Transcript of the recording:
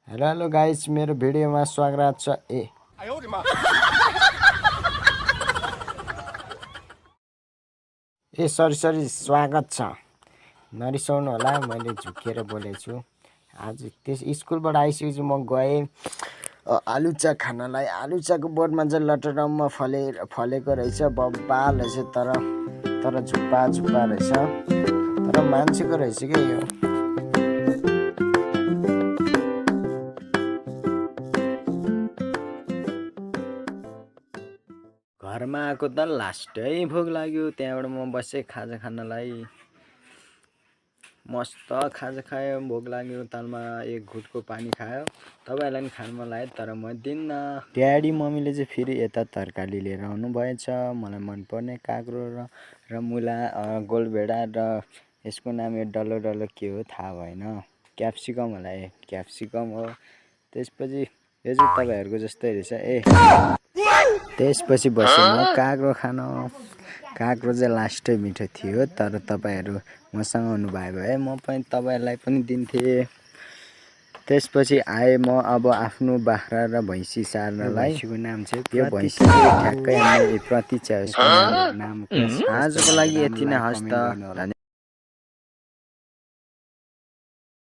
Hello guys, मेरो भिडियोमा स्वागत छ। सरी स्वागत छ। नरिसाउनु होला, मैले झुकेर बोलेछु। आज त्यस स्कुलबाट आइसकेपछि म गएँ आलुचा खानलाई। आलुचाको बोटमा चाहिँ लटरम्म फलेको रहेछ, बब्बाल रहेछ, तर झुप्पा रहेछ, तर मान्छेको रहेछ क्या यो। घरमा आएको त लास्टै भोक लाग्यो, त्यहाँबाट म बसेँ खाजा खानलाई। मस्त खाजा खायो, भोक लाग्यो, तालमा एक घुटको पानी खायो। तपाईँहरूलाई पनि खानु मन लाग्यो तर म दिन्न। ड्याडी मम्मीले चाहिँ फेरि यता तरकारी लिएर आउनु भएछ। मलाई मनपर्ने काँक्रो र मुला, गोलभेडा र यसको नाम यो डल्लो के हो थाहा भएन, क्याप्सिकम होला। क्याप्सिकम हो। त्यसपछि यो चाहिँ तपाईँहरूको जस्तै रहेछ। त्यसपछि बसेँ म काँक्रो खान। काँक्रो चाहिँ लास्टै मिठो थियो, तर तपाईँहरू मसँग हुनुभयो भए म पनि तपाईँहरूलाई पनि दिन्थेँ। त्यसपछि आएँ म अब आफ्नो बाख्रा र भैँसी सार्नलाई। भैँसीको नाम चाहिँ यो भैँसी ठ्याक्कै प्रतीक्षा, यसको नाम। आजको लागि यति नै, हस् त।